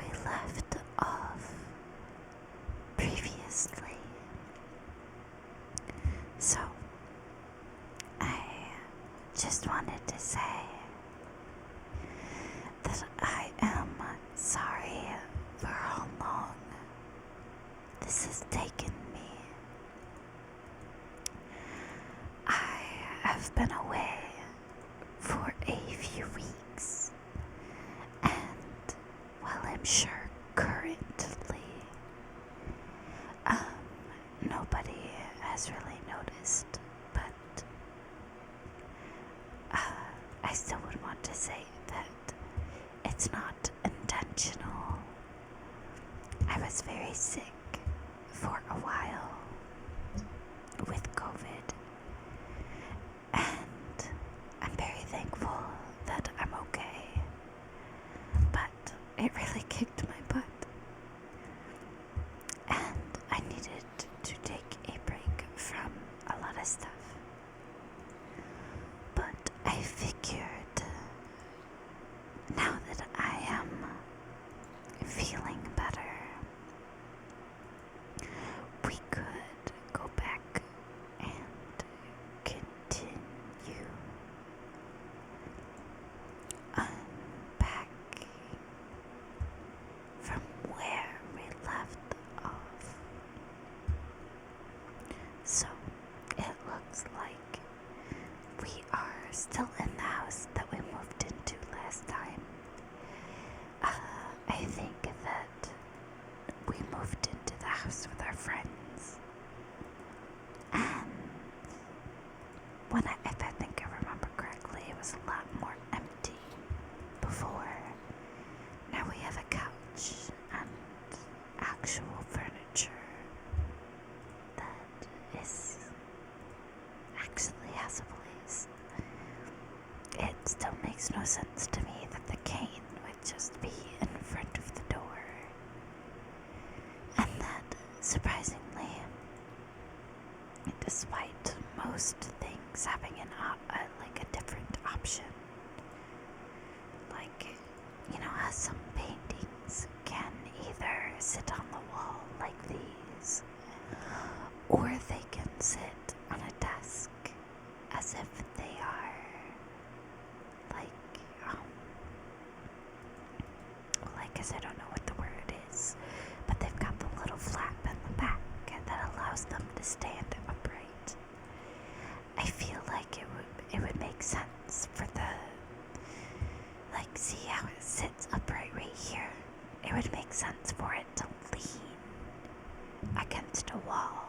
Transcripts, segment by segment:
we left off previously. So, I just wanted to say that I am sorry for how long this has taken me. I have been away for a few weeks, and while I'm sure currently nobody has really noticed, but I still would want to say that it's not intentional. I was very sick for a while with COVID, and I'm very thankful that I'm okay, but it really kicked my butt, and I needed to take a break from a lot of stuff. But I figured now that I am feeling better, we could go back and continue unpacking from where we left off. So it looks like we are still in the house that we moved into last time. I think that we moved into the house with our friends, and if I think I remember correctly, it was a lot more empty before. Now we have a couch and actual furniture that is actually has a place. It still makes no sense to me that the cane would just be in front of the door, and that, surprisingly, despite most things having like a different option, like, how some paintings can either sit on the wall like these, or they can sit on a desk as if they are I guess I don't know what the word is, but they've got the little flap in the back that allows them to stand upright. I feel like it would make sense for see how it sits upright right here? It would make sense for it to lean against a wall,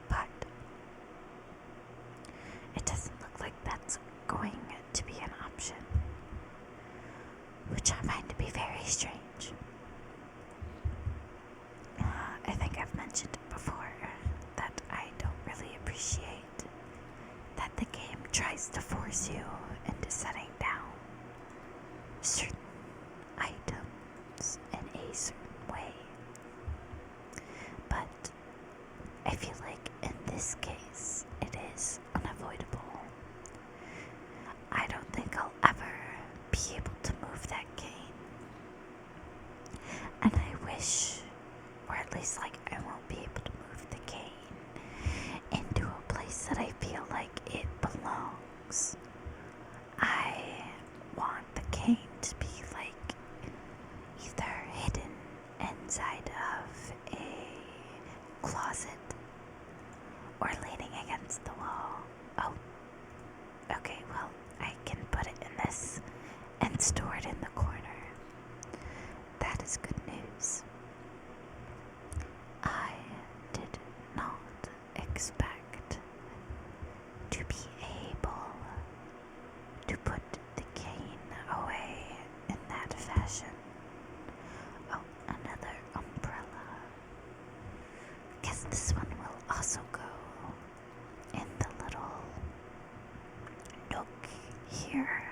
but it doesn't look like that's going to be an option, which I find to be very strange. I think I've mentioned it before that I don't really appreciate that the game tries to force you into setting down certain items in a certain way. But I feel like in this case, it is unavoidable. I don't think I'll ever be able to move that cane. And I wish, or at least I won't be able to move the cane into a place that I feel like it belongs. I want the cane to be either hidden inside of a closet or leaning against the wall. Oh, okay, well, I can put it in this and store it in the corner. That is good news. I did not expect to be able to put the cane away in that fashion. Oh, another umbrella. Guess this one will also go in the little nook here.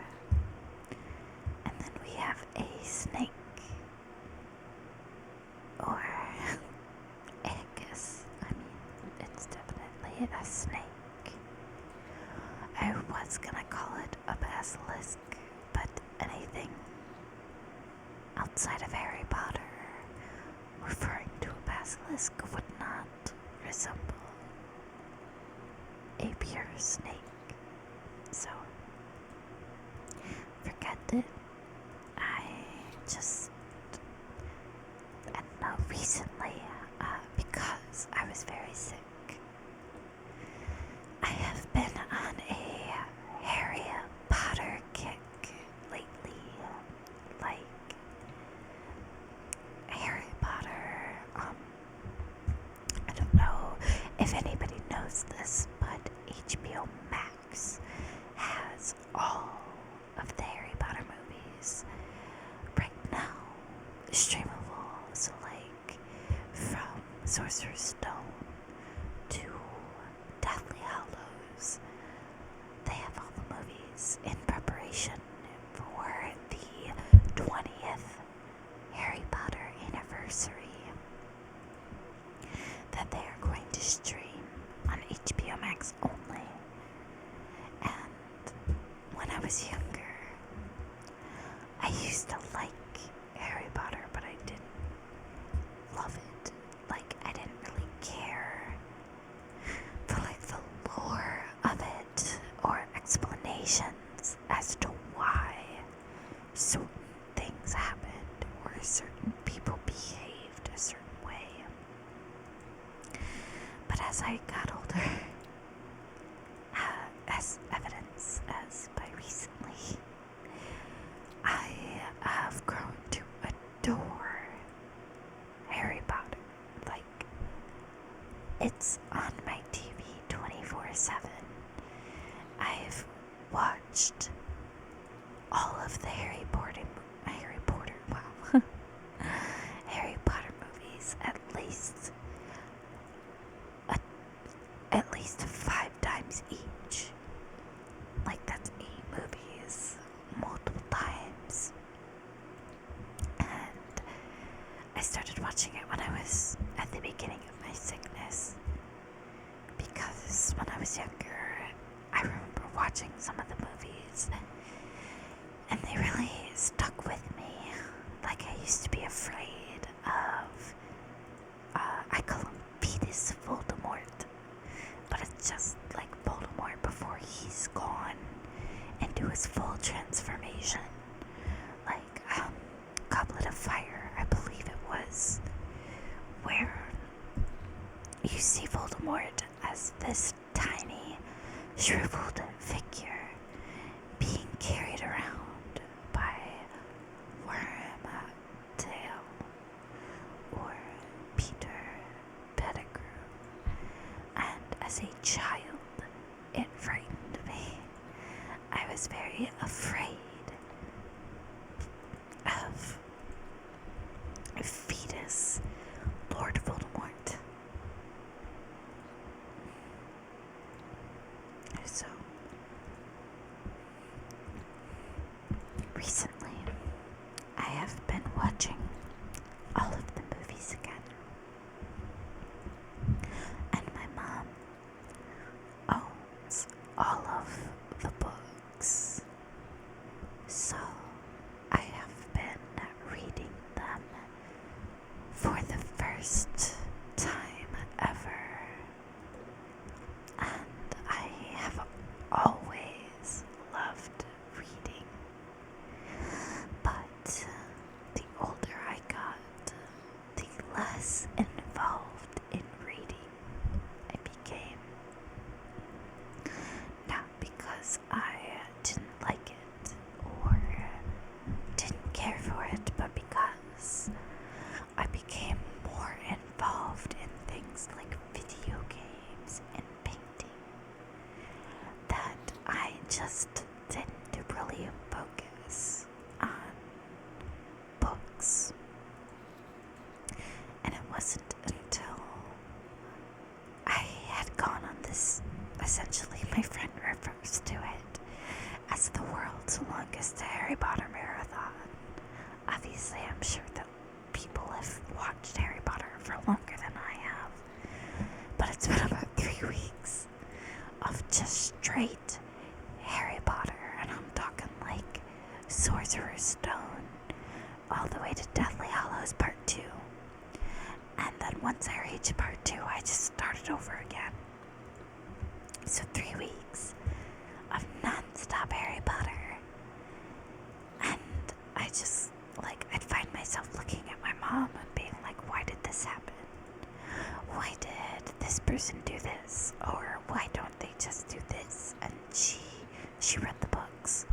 And then we have a snake. Or I guess, it's definitely a snake. I was gonna call it a basilisk, but anything outside of Harry Potter, referring to a basilisk would not resemble a pure snake. So, forget it. I just, I don't know, recently, because I was very sick, I have been on a Harry Potter kick lately. Like, Harry Potter, I don't know if anybody knows this, but HBO Max has all of the Harry Potter movies right now streamable. So like from Sorcerer's Stone to Deathly Hallows, they have all the movies in preparation for the 20th Harry Potter anniversary that they are going to stream on HBO Max only. And when I was younger, I used to like Harry Potter, but I didn't love it. Like, I didn't really care for like the lore of it or explanations as to why certain things happened or certain people behaved a certain way. But as I got older, as evidence as by recently, I have grown to adore Harry Potter. Like, it's on my TV 24/7. I've watched all of the Harry Potter movies at least 5 times each. Like, that's 8 movies multiple times. And I started watching it when I was at the beginning of my sickness, because when I was younger, I remember watching some of the movies and they really stuck with me. Like, I used to be afraid of I call him Fetus Voldemort, but it's just like Voldemort before he's gone into his full transformation. Like, Goblet of Fire, I believe it was, where you see Voldemort as this tiny, shriveled figure being carried around by Wormtail or Peter Pettigrew. And as a child, it frightened me. I was very afraid of Fetus Lord Voldemort. So, recently, I have been watching all of the movies again. And my mom owns all of the books. So, I have been reading them for the first time ever. And I have always loved reading. But the older I got, the less involved in reading I became. Not because I didn't like it or didn't care for it, but because I became more involved in things like video games and painting, that I just didn't really focus on books. And it wasn't until I had gone on this, essentially my friend refers to it as the world's longest Harry Potter marathon. Obviously, I'm sure that people have watched Harry Potter for longer than I have, but it's been about 3 weeks of just straight Harry Potter, and I'm talking like Sorcerer's Stone, all the way to Deathly Hallows Part 2. And then once I reached Part 2, I just started over again. So 3 weeks of non-stop Harry Potter. And I just, I'd find myself looking at my mom and being like, why did this happen? Why did this person do this? Or why don't they just do this? And she read the books.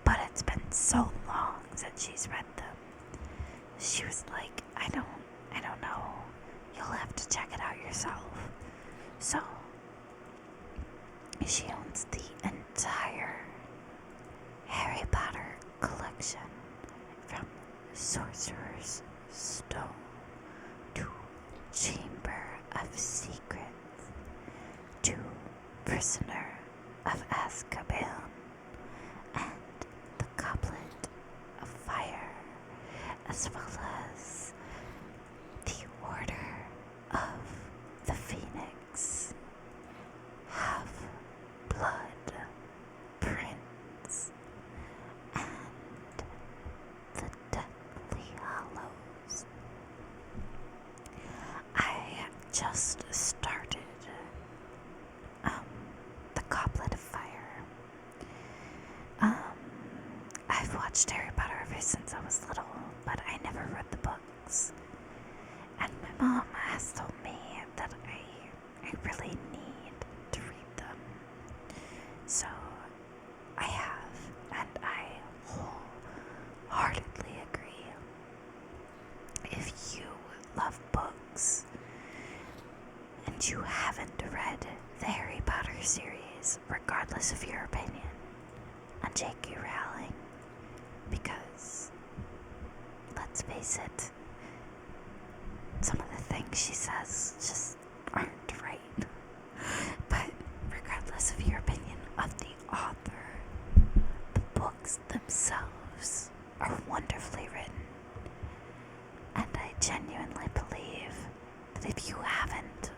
But it's been so long since she's read them. She was like, I don't know. You'll have to check it out yourself. So, she owns the entire Harry Potter collection, from Sorcerer's Stone to Chamber of Secrets to Prisoner of Azkaban and the Goblet of Fire, as well as the Order of the Phoenix, Half-Blood Prince, and the Deathly Hallows. I just started the Goblet of Fire. I've watched Harry Potter ever since I was little, but I never read the books. And my mom has told me that I really need to read them. So I have, and I wholeheartedly agree. If you love books and you haven't read the Harry Potter series, regardless of your opinion on J.K. Rowling, because let's face it, some of the things she says just aren't right. But regardless of your opinion of the author, the books themselves are wonderfully written. And I genuinely believe that if you haven't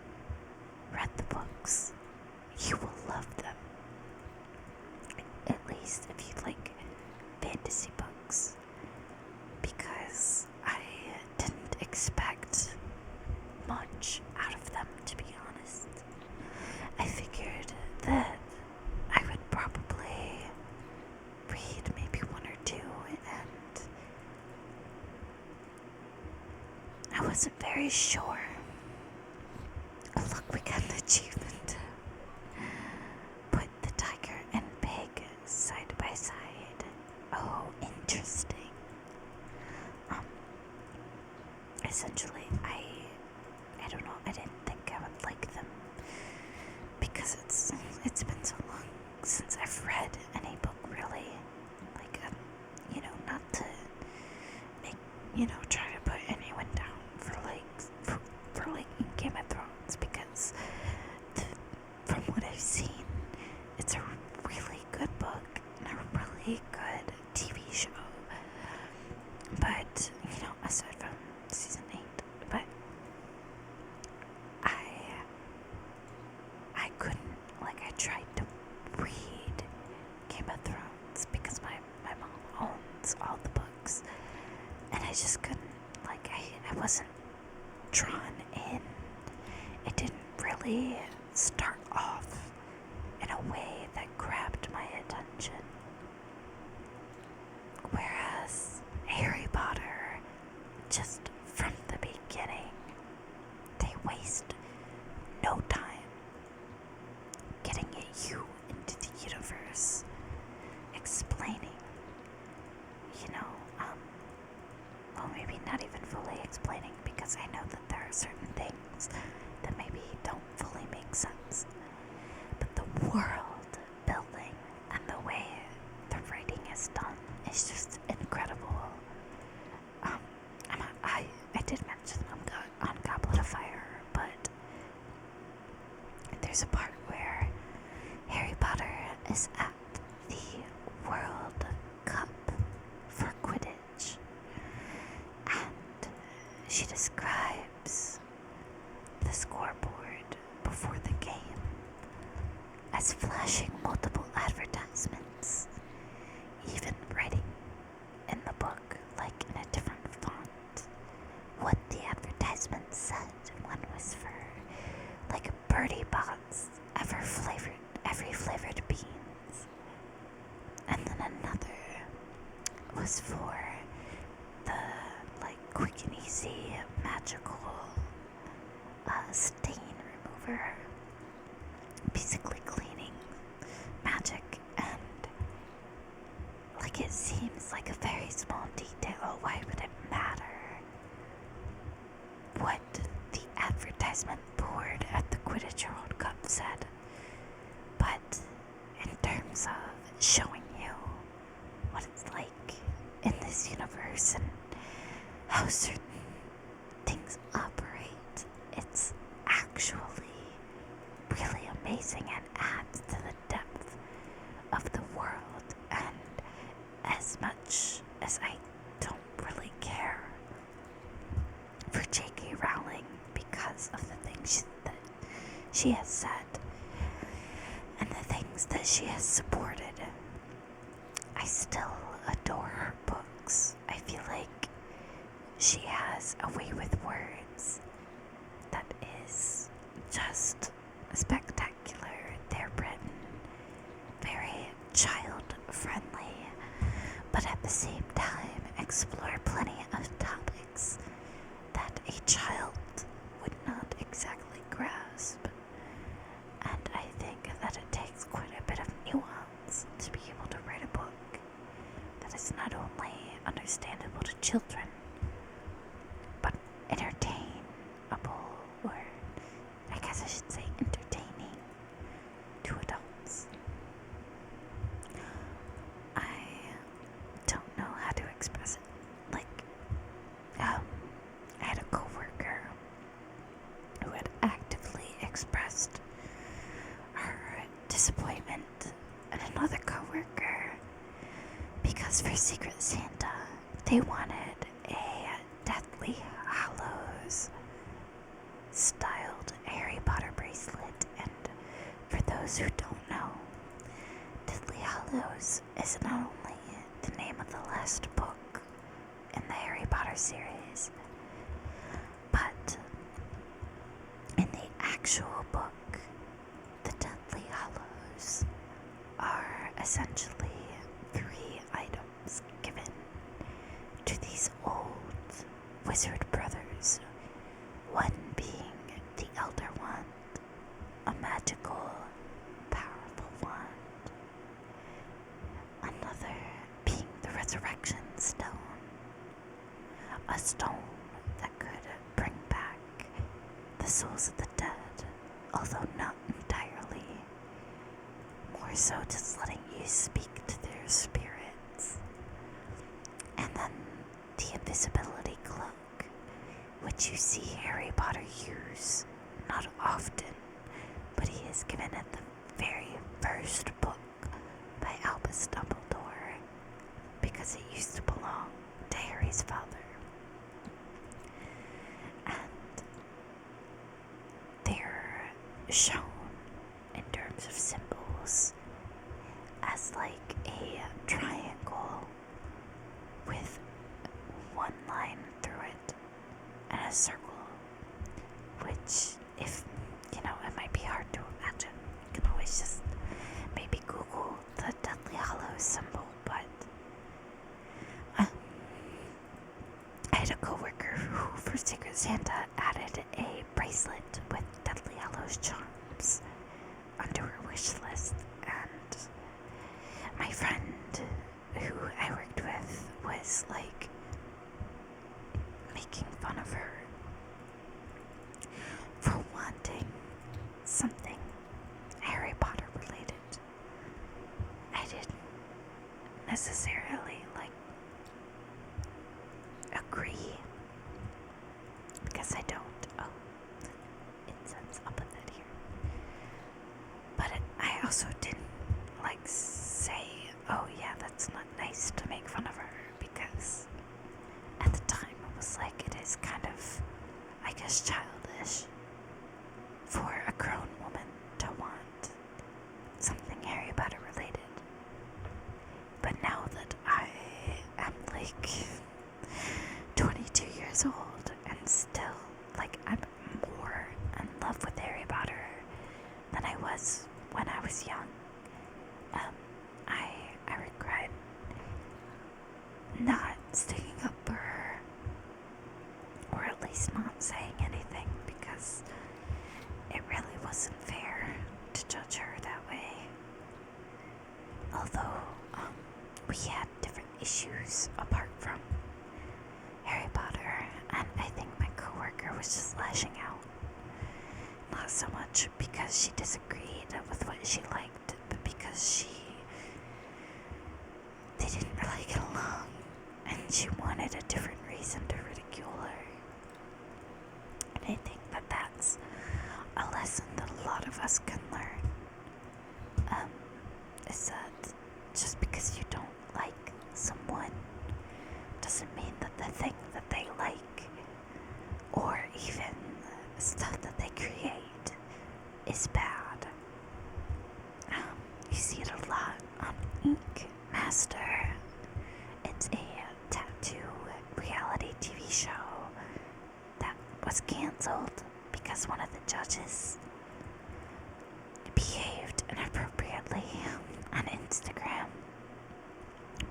read the books, you will love them. At least if you like fantasy books. Because I didn't expect much out of them, to be honest. I figured that I would probably read maybe one or two, and I wasn't very sure. Oh look, we got an achievement. Put the tiger and pig side by side. Oh, interesting. Essentially, I don't know, I didn't think I would like them because it's been so long since I've read any book, really. Not to make, try to put anyone down for Game of Thrones, because from what I've seen, it's a really good book and a really good TV show. But, aside from season 8, but I couldn't, I tried to read Game of Thrones because my mom owns all the books, and I just couldn't, I wasn't drawn in. It didn't really start off in a way that grabbed my attention. Whereas Harry Potter, just from the beginning, they waste no time getting you into the universe, explaining, well, maybe not even fully explaining, because I know that there are certain things that maybe don't fully make sense, but the world building and the way the writing is done is just incredible. I did mention on Goblet of Fire, but there's a part where Harry Potter is at the World Cup for Quidditch, and she describes the scoreboard before the game as flashing multiple advertisements, even writing in the book, in goes for the like quick and easy magical stain remover, basically cleaning magic, and like it seems like a very small detail. Why would it matter what the advertisement board at the Quidditch World Cup said? But in terms of showing you what it's like in this universe and how certain things operate, it's actually really amazing and adds to the depth of the world. And as much as I don't really care for J.K. Rowling because of the things that she has said and the things that she has supported, I still adore her books. I feel like she has a way with words that is just spectacular. They're written very child-friendly, but at the same time explore plenty of topics that a child would not exactly grasp. And I think that it takes quite a bit of nuance to be able to write a book that is not only understandable to children, but entertainable, or I guess I should say entertaining to adults. I don't know how to express it. Like, I had a coworker who had actively expressed her disappointment at another coworker because for Secret Santa they wanted a Deathly Hallows styled Harry Potter bracelet. And for those who don't know, Deathly Hallows is not only the name of the last book in the Harry Potter series, but in the actual book, the Deathly Hallows are essentially 3 items given to these old wizard brothers, one being the Elder Wand, a magical, powerful wand, another being the Resurrection Stone, a stone that could bring back the souls of the dead, although not entirely, more so just letting you speak to their spirits, and then the invisibility cloak, which you see Harry Potter use not often, but he is given in the very first book by Albus Dumbledore because it used to belong to Harry's father. And they're shown in terms of symbols as like a triangle with one line through it and a circle, which, if you know, it might be hard to imagine. You can always just maybe Google the Deathly Hallows symbol, but I had a coworker who, for Secret Santa, added a bracelet with Deathly Hallows charms onto her wish list, and my friend who I worked with was like making fun of her for wanting something Harry Potter related. I didn't necessarily like agree because I don't. Oh, incense, I'll put that here. But I also didn't like say, oh yeah, that's not nice to make fun of her, because at the time it was like, it is kind of, I guess, childish for a grown woman to want something Harry Potter related. But now that I am like 22 years old and still like I'm more in love with Harry Potter than I was when I was young, I regret least not saying anything, because it really wasn't fair to judge her that way. Although we had different issues apart from Harry Potter, and I think my coworker was just lashing out. Not so much because she disagreed with what she liked, but because they didn't really get along, and she wanted a different reason to ridicule her. And I think that that's a lesson that a lot of us can learn. Is that just because you don't like someone doesn't mean that the thing that they like, or even stuff that they create, is bad. You see it a lot on Ink Master. It's a tattoo reality TV show that was cancelled because one of the judges behaved inappropriately on Instagram.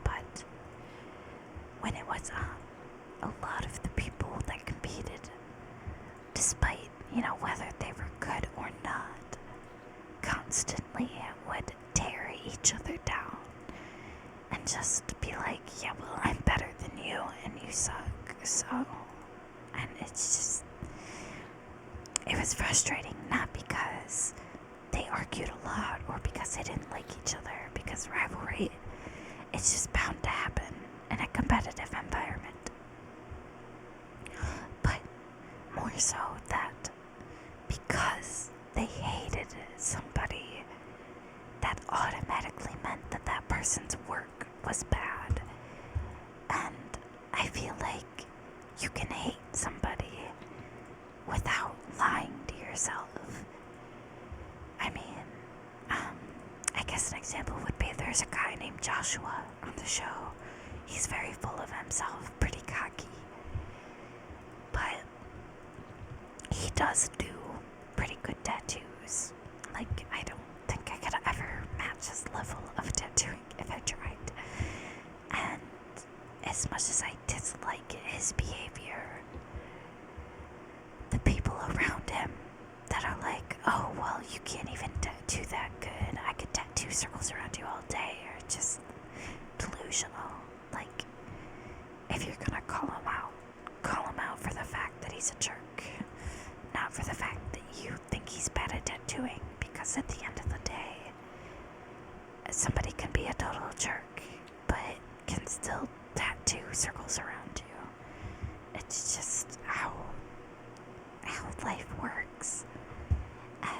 But when it was a lot of the people that competed, despite, whether they were good or not, constantly would tear each other down and just be like, yeah, well, I'm better than you and you suck, so. And it was frustrating, not because they argued a lot or because they didn't like each other, because rivalry, it's just bound to happen in a competitive environment. But more so that because they hated somebody, that automatically meant that that person's work was bad. And I feel like you can hate somebody without lying to yourself. I mean, I guess an example would be there's a guy named Joshua on the show. He's very full of himself, pretty cocky. But he does do pretty good tattoos. Like, I don't think I could ever match his level of tattooing if I tried. And as much as I dislike his behavior, the people around him that are like, oh, well, you can't even tattoo that good, I could tattoo circles around you all day, are just delusional. Like, if you're gonna call him out for the fact that he's a jerk, not for the fact that you think he's bad at tattooing, because at the end of the day, somebody can be a total jerk, but can still tattoo circles around you. It's just how life works. And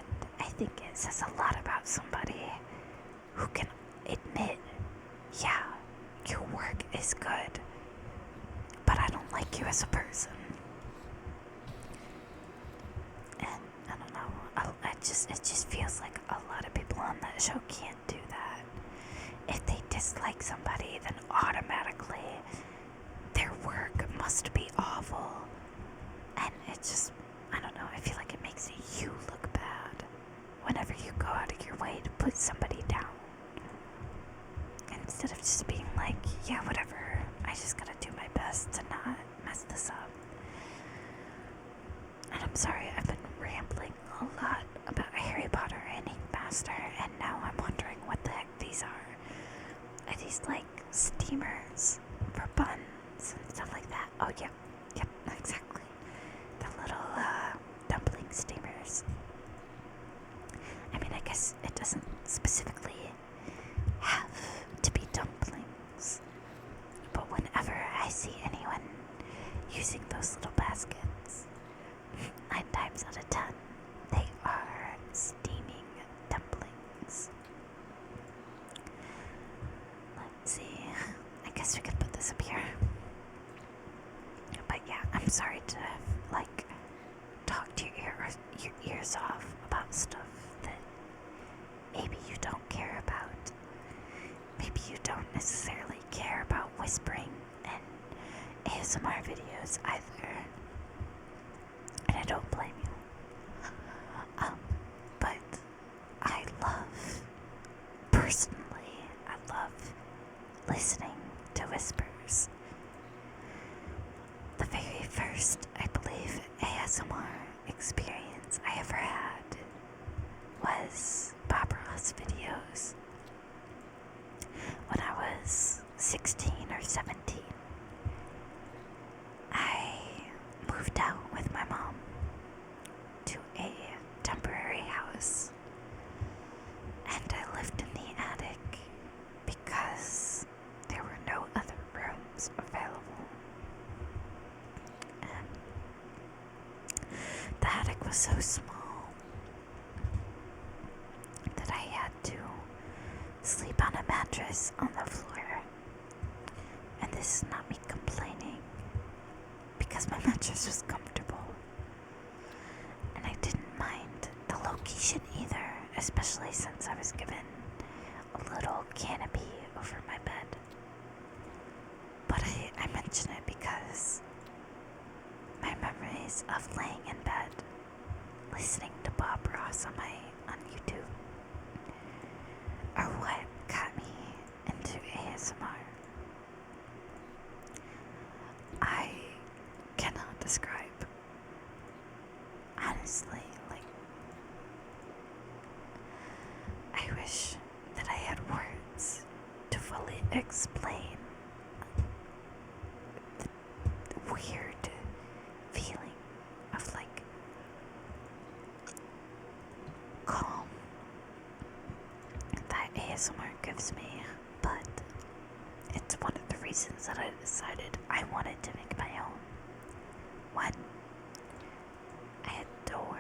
I think it says a lot about somebody who can admit, yeah, your work is good, but I don't like you as a person. And I don't know, it just feels like a lot of people on that show can't do that. If they dislike somebody, then automatically their work must be awful. And it just, I don't know, I feel like it makes you look bad whenever you go out of your way to put somebody down. Instead of just being like, yeah, whatever, I just gotta do my best to not mess this up. And I'm sorry, I've been rambling a lot about Harry Potter and Ink Master, and now I'm wondering what the heck these are. Are these like steamers for buns and stuff like that? Oh, yep, exactly. The little dumpling steamers. I mean, I guess it doesn't specifically have to be dumplings, but whenever I see anyone using those little baskets, 9 times out of 10, they are steaming dumplings. Let's see, I guess we could put this up here. But yeah, I'm sorry to talk to your ears off about stuff that maybe you don't care about. Maybe you don't necessarily care about whispering in ASMR videos either. And I don't blame you. But I love listening to whispers. The very first, I believe, ASMR experience I ever had was Bob Ross videos when I was 16 or 17. I moved out with my mom to a temporary house, and I lived in the attic because there were no other rooms available. And the attic was so small that I had to sleep on a mattress on the floor. And this is not me complaining, because my mattress was comfortable. And I didn't mind the location either, especially since I was given a little canopy over my bed. But I mention it because my memories of laying in bed, listening to Bob Ross on YouTube, are what got me into ASMR. I cannot describe, honestly, I wish that I had words to fully explain the weird feeling of calm that ASMR gives me, but it's one of the reasons that I decided I wanted to make my own. One, I adore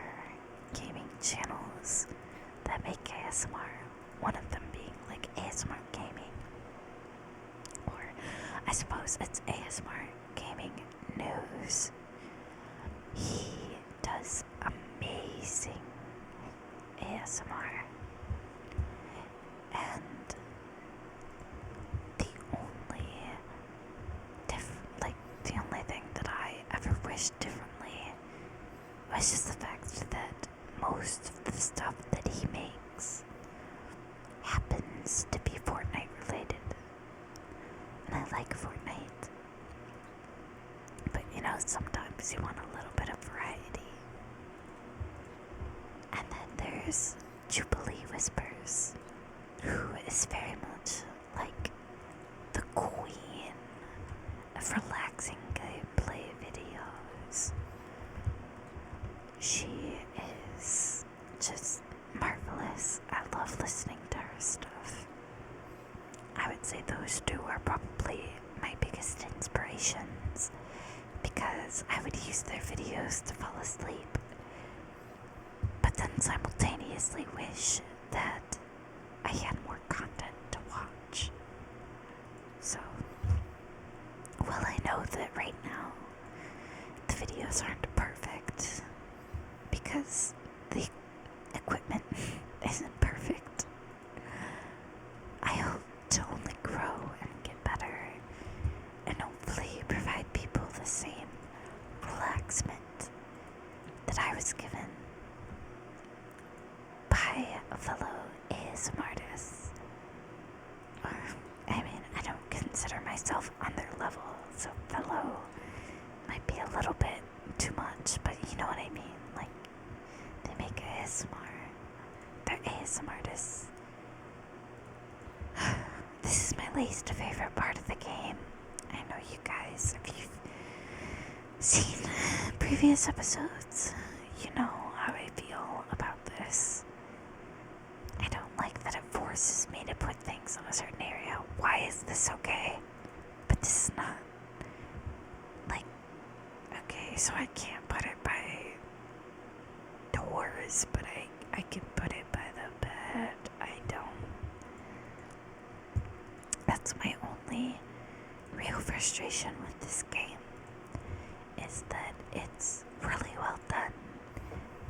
gaming channels that make ASMR, one of them being ASMR gaming, or I suppose it's ASMR gaming news. He does amazing ASMR, and the only the only thing that I ever wished differently was just the fact that most of the stuff that he makes happens to be Fortnite related. And I like Fortnite. But sometimes you want a little bit of variety. And then there's Jubilee Whispers, who is very much like the queen of relaxing gameplay videos. She is just marvelous. I love listening to her stuff. I would say those two are probably my biggest inspirations, because I would use their videos to fall asleep, but then simultaneously wish that I had more content to watch. So, well, I know that right now the videos aren't perfect because the equipment isn't perfect. I hope to only grow and get better, and hopefully provide people the same relaxment that I was given by a fellow ASMR artists. Or, I don't consider myself on their level, so fellow might be a little bit too much, but you know what I mean. They make ASMR. They're ASMR artists. This is my least favorite part of the game. I know you guys, if you've seen previous episodes, you know how I feel about this. I don't like that it forces me to put things on a certain area. Why is this okay? But this is not. Okay, so I can't put it by doors, but I can put it by the bed. I don't. That's my only real frustration with this game, is that it's really well done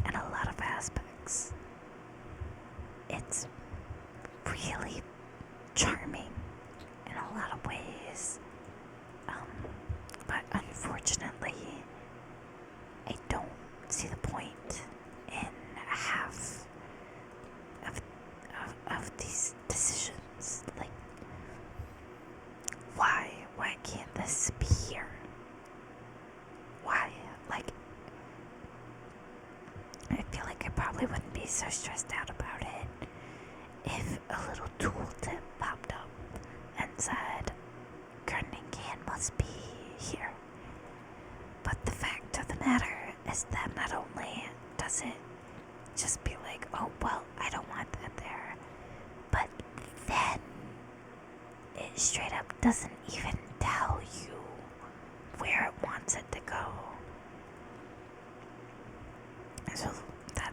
in a lot of aspects. It's really charming in a lot of ways, but unfortunately I don't see the point in half of these decisions. Why can't this be here? Why? probably wouldn't be so stressed out about it if a little tooltip popped up and said, gardening can must be here. But the fact of the matter is that not only does it just be like, oh, well, I don't want that there, but then it straight up doesn't even tell you where it wants it to go. So that,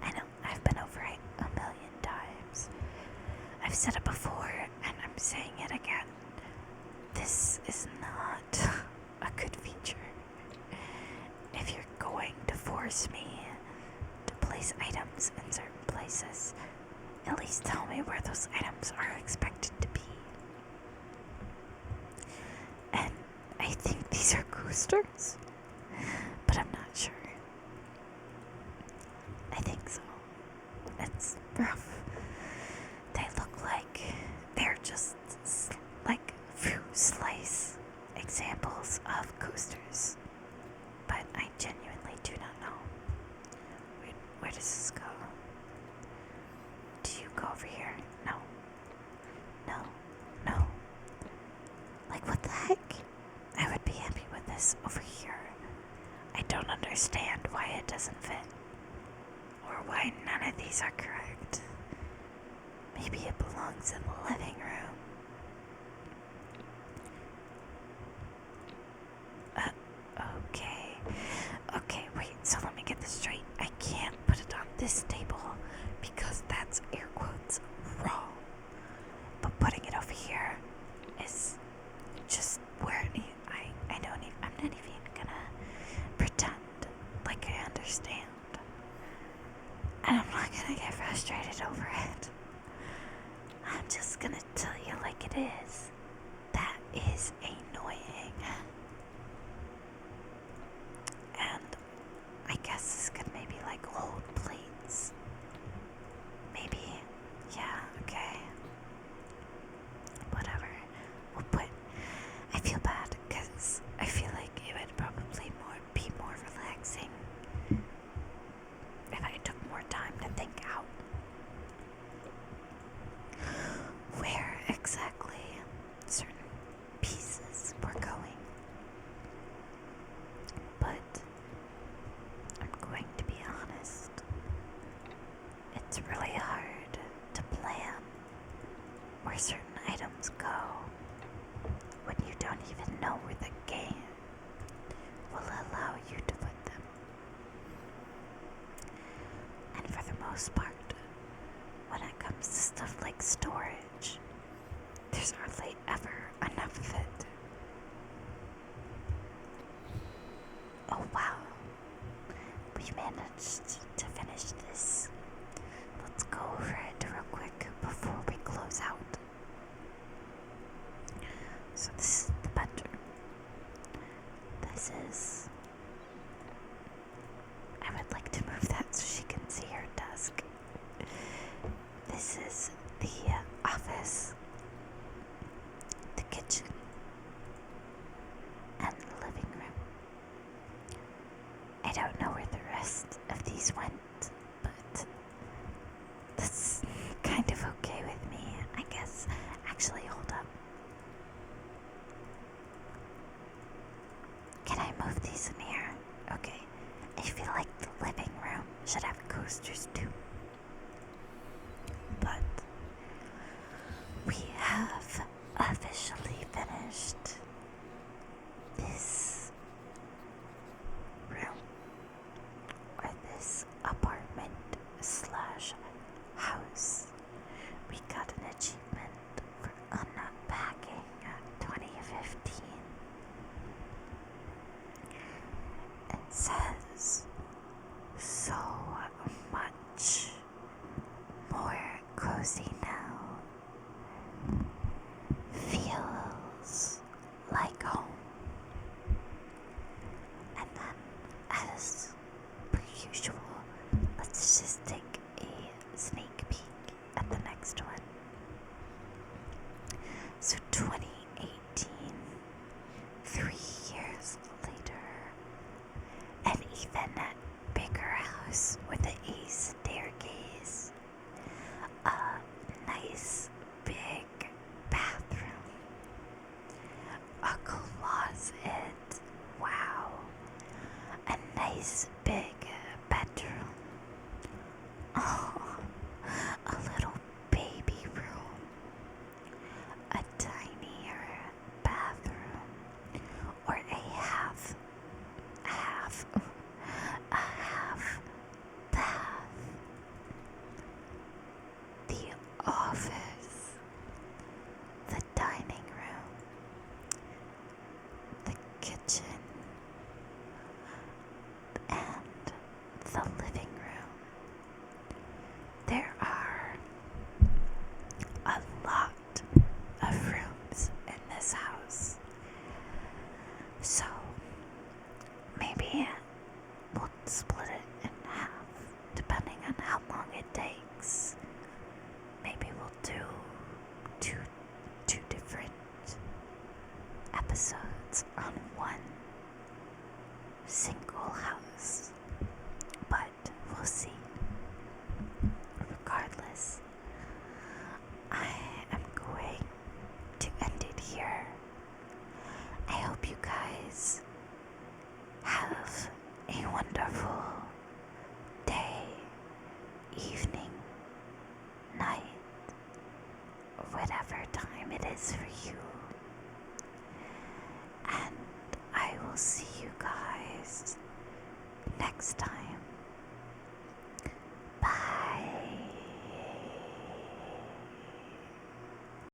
I know, I've been over it a million times. I've said it before, and I'm saying it again. This is not a good feature. If you're going to force me to place items in certain places, at least tell me where those items are expected to be. And I think these are coasters, but I'm not sure. I think so. It's rough. They look like they're just like fruit slice examples of coasters, but I genuinely do not know. Where does this go? Do you go over here? No. No. No. Like, what the heck? I would be happy with this over here. I don't understand why it doesn't fit. Or why none of these are correct. Maybe it belongs in the living room. Okay, wait, so let me get this straight. I can't put it on this table because that's air quotes wrong. But putting it over here is just where it needs. I'm not even gonna pretend like I understand. And I'm not gonna get frustrated over it. I'm just gonna tell you like it is. That is annoying. And I guess this could maybe like hold plates. Maybe. Yeah, okay. Whatever. I feel bad because I feel like it would probably be more relaxing if I took more time to think out where exactly certain pieces were going. But I'm going to be honest, it's really hard to plan where certain items go when you don't even know where the game will allow you to put them. And for the most part, when it comes to stuff like storage, there's hardly ever enough of it. Oh wow, we managed to finish this. Let's go over it real quick before we close out. So this is the bedroom. This is... I would like to move that so she can see her desk. This is the office, the kitchen, and the living room. I don't know where the rest of these went, but that's kind of okay with me, I guess. nice big bedroom. Oh, a little baby room. A tinier bathroom. Or a half bath. The office. The dining room. The kitchen. And the living room. There are a lot of rooms in this house. So maybe we'll split it in half depending on how long it takes. Maybe we'll do two different episodes on one single house. But we'll see. Regardless, I am going to end it here. I hope you guys have a wonderful day, evening, night, whatever time it is for you. And I will see you guys next time.